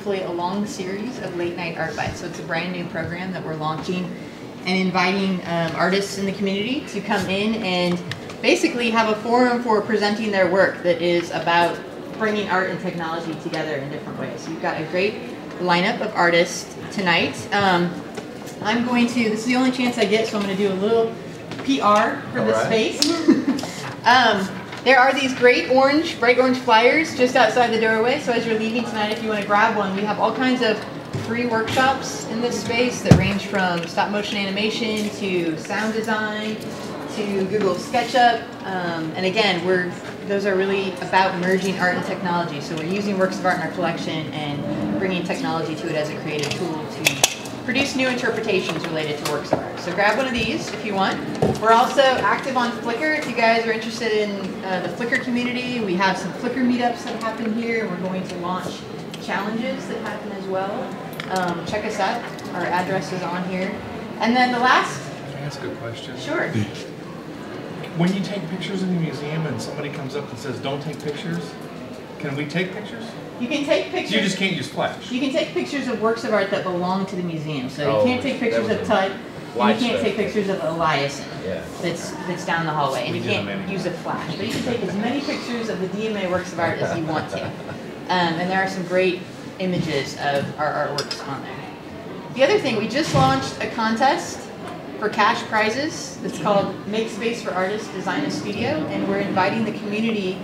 hopefully a long series of late night ArtBytes. So it's a brand new program that we're launching and inviting artists in the community to come in and basically have a forum for presenting their work that is about bringing art and technology together in different ways. So we've got a great lineup of artists tonight. I'm going to, this is the only chance I get, so I'm going to do a little PR for this space. There are these great bright orange flyers just outside the doorway, so as you're leaving tonight, if you want to grab one, we have all kinds of free workshops in this space that range from stop motion animation to sound design to Google SketchUp, and again, those are really about merging art and technology, so we're using works of art in our collection and bringing technology to it as a creative tool to produce new interpretations related to works of art. So grab one of these if you want. We're also active on Flickr if you guys are interested in the Flickr community. We have some Flickr meetups that happen here. We're going to launch challenges that happen as well. Check us out. Our address is on here. And then the last... Can I ask a question? Sure. When you take pictures in the museum and somebody comes up and says, don't take pictures, can we take pictures? You can take pictures. You just can't use flash. You can take pictures of works of art that belong to the museum. So you can't take pictures of Tut, and you can't take pictures of Eliason that's down the hallway. And you can't use a flash. But you can take as many pictures of the DMA works of art as you want to. And there are some great images of our artworks on there. The other thing, we just launched a contest for cash prizes. It's called Make Space for Artists, Design a Studio. And we're inviting the community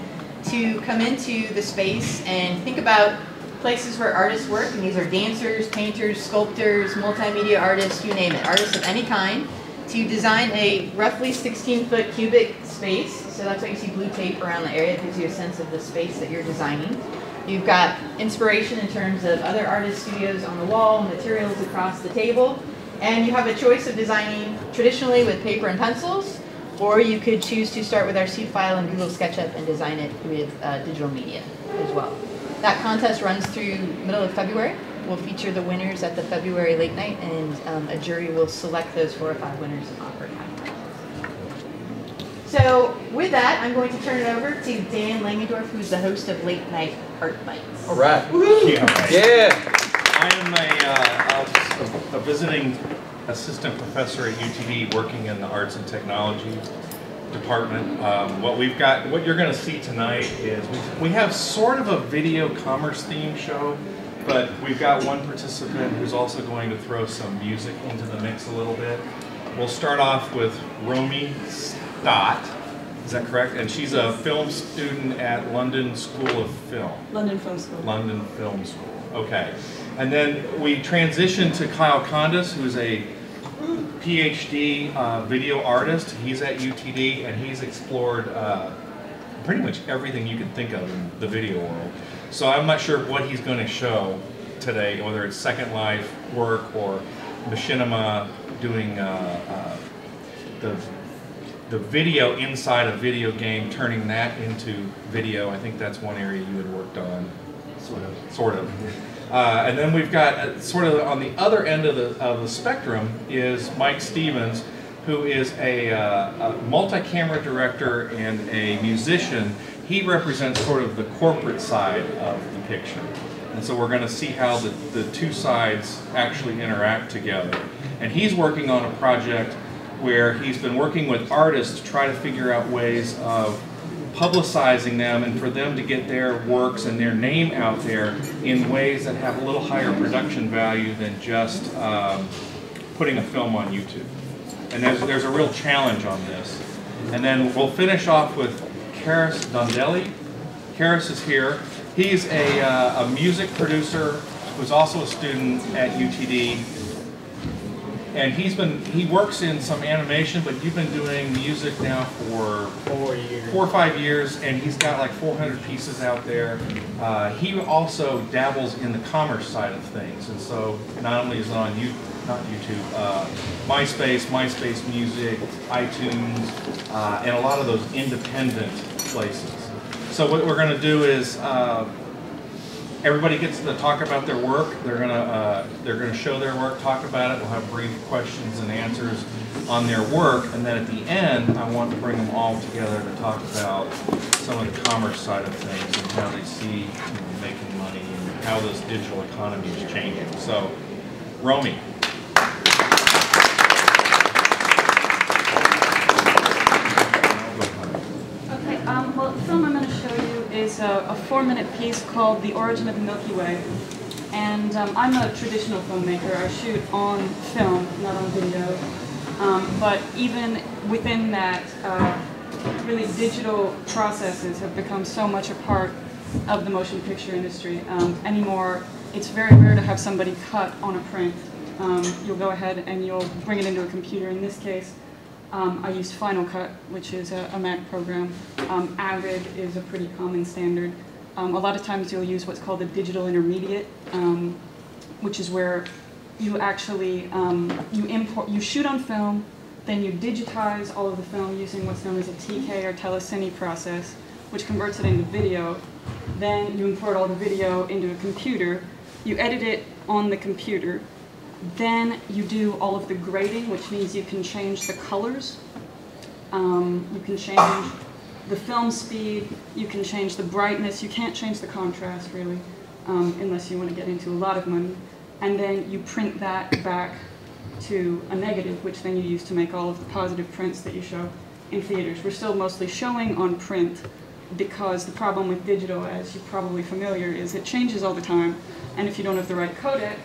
to come into the space and think about places where artists work, and these are dancers, painters, sculptors, multimedia artists, you name it, artists of any kind, to design a roughly 16-foot cubic space. So that's why you see blue tape around the area. It gives you a sense of the space that you're designing. You've got inspiration in terms of other artist studios on the wall, materials across the table, and you have a choice of designing traditionally with paper and pencils, or you could choose to start with our seed file in Google SketchUp and design it with digital media as well. That contest runs through middle of February. We'll feature the winners at the February late night, and a jury will select those 4 or 5 winners and offer cash prizes. So with that, I'm going to turn it over to Dan Langendorf, who's the host of Late Night ArtBytes. All right. Yeah. I am a visiting assistant professor at UTD working in the arts and technology department. What you're going to see tonight is we have sort of a video commerce theme show, but we've got one participant who's also going to throw some music into the mix a little bit. We'll start off with Romy Stott. Is that correct? And she's a film student at London School of Film. London Film School. London Film School. Okay. And then we transition to Kyle Condas, who's a PhD video artist. He's at UTD, and he's explored pretty much everything you can think of in the video world. So I'm not sure what he's going to show today, whether it's Second Life work or machinima, doing the video inside a video game, turning that into video. I think that's one area you had worked on. Sort of. And then we've got sort of on the other end of the spectrum is Mike Stevens, who is a multi-camera director and a musician. He represents sort of the corporate side of the picture. And so we're going to see how the two sides actually interact together. And he's working on a project where he's been working with artists to try to figure out ways of publicizing them and for them to get their works and their name out there in ways that have a little higher production value than just putting a film on YouTube. And there's a real challenge on this. And then we'll finish off with Karis Dondelli. Karis is here. He's a music producer who's also a student at UTD. And he works in some animation, but you've been doing music now for 4 or 5 years, and he's got like 400 pieces out there. He also dabbles in the commerce side of things, and so not only is it on MySpace Music, iTunes, and a lot of those independent places. So what we're going to do is everybody gets to talk about their work. They're gonna show their work, talk about it. We'll have brief questions and answers on their work, and then at the end, I want to bring them all together to talk about some of the commerce side of things and how they see making money and how this digital economy is changing. So, Romy. Okay, well, the film I'm going to show you is a 4-minute piece called The Origin of the Milky Way. And I'm a traditional filmmaker. I shoot on film, not on video. But even within that, really digital processes have become so much a part of the motion picture industry. Anymore, it's very rare to have somebody cut on a print. You'll go ahead and you'll bring it into a computer. In this case, I used Final Cut, which is a Mac program. Avid is a pretty common standard. A lot of times you'll use what's called a digital intermediate, which is where you actually you shoot on film, then you digitize all of the film using what's known as a TK or telecine process, which converts it into video. Then you import all the video into a computer. You edit it on the computer. Then you do all of the grading, which means you can change the colors. You can change the film speed. You can change the brightness. You can't change the contrast, really, unless you want to get into a lot of money. And then you print that back to a negative, which then you use to make all of the positive prints that you show in theaters. We're still mostly showing on print because the problem with digital, as you're probably familiar, is it changes all the time. And if you don't have the right codec,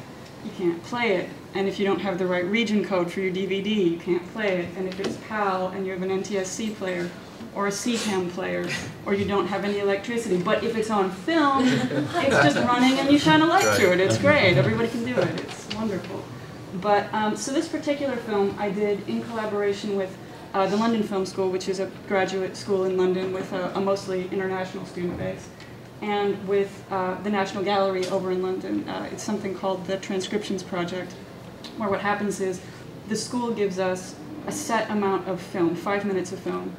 you can't play it. And if you don't have the right region code for your DVD, you can't play it. And if it's PAL and you have an NTSC player or a CCAM player, or you don't have any electricity, but if it's on film, it's just running and you shine a light through it. It's great. Everybody can do it. It's wonderful. But so this particular film I did in collaboration with the London Film School, which is a graduate school in London with a mostly international student base, and with the National Gallery over in London. It's something called the Transcriptions Project, where what happens is the school gives us a set amount of film, 5 minutes of film,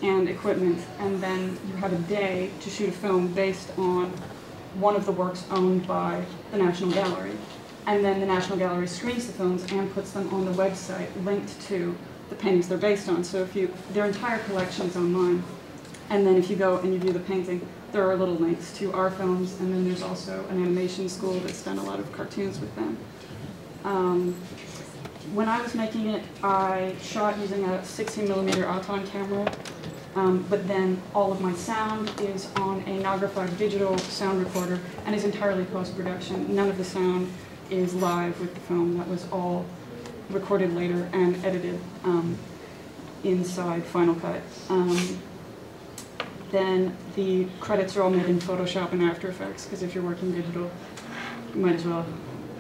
and equipment, and then you have a day to shoot a film based on one of the works owned by the National Gallery. And then the National Gallery screens the films and puts them on the website linked to the paintings they're based on. So if their entire collection is online. And then if you go and you view the painting, there are little links to our films, and then there's also an animation school that's done a lot of cartoons with them. When I was making it, I shot using a 16mm Auton camera, but then all of my sound is on a Nagra digital sound recorder and is entirely post-production. None of the sound is live with the film. That was all recorded later and edited inside Final Cut. Then the credits are all made in Photoshop and After Effects, because if you're working digital, you might as well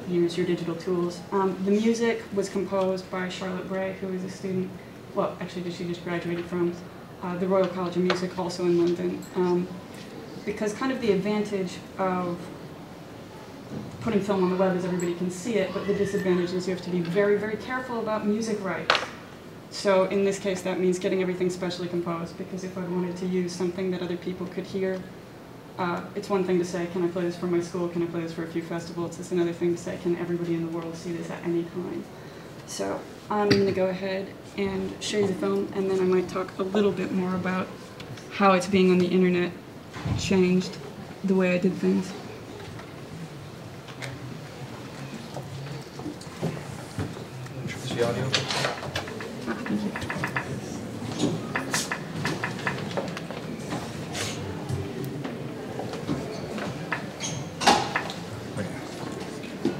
use your digital tools. The music was composed by Charlotte Bray, who is a student, well, actually she just graduated from the Royal College of Music, also in London. Because kind of the advantage of putting film on the web is everybody can see it, but the disadvantage is you have to be very, very careful about music rights. So in this case, that means getting everything specially composed, because if I wanted to use something that other people could hear, it's one thing to say, can I play this for my school, can I play this for a few festivals? It's another thing to say, can everybody in the world see this at any time? So I'm going to go ahead and show you the film, and then I might talk a little bit more about how it's being on the internet changed the way I did things. Is the audio? Thank you.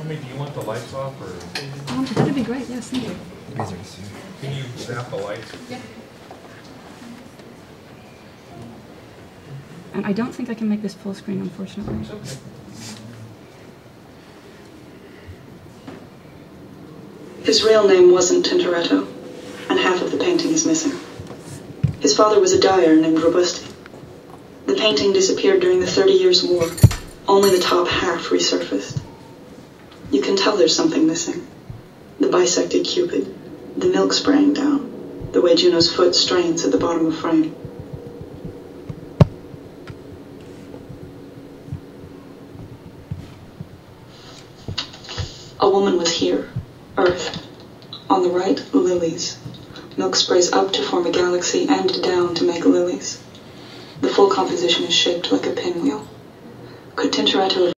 Do you want the lights off, or? That'd be great, yes, thank you. Can you snap the lights? Yeah. And I don't think I can make this full screen, unfortunately. It's okay. His real name wasn't Tintoretto, and half of the painting is missing. His father was a dyer named Robusti. The painting disappeared during the 30 Years' War. Only the top half resurfaced. You can tell there's something missing. The bisected cupid, the milk spraying down, the way Juno's foot strains at the bottom of frame. A woman was here, Earth. On the right, lilies. Milk sprays up to form a galaxy and down to make lilies. The full composition is shaped like a pinwheel. Could Tintoretto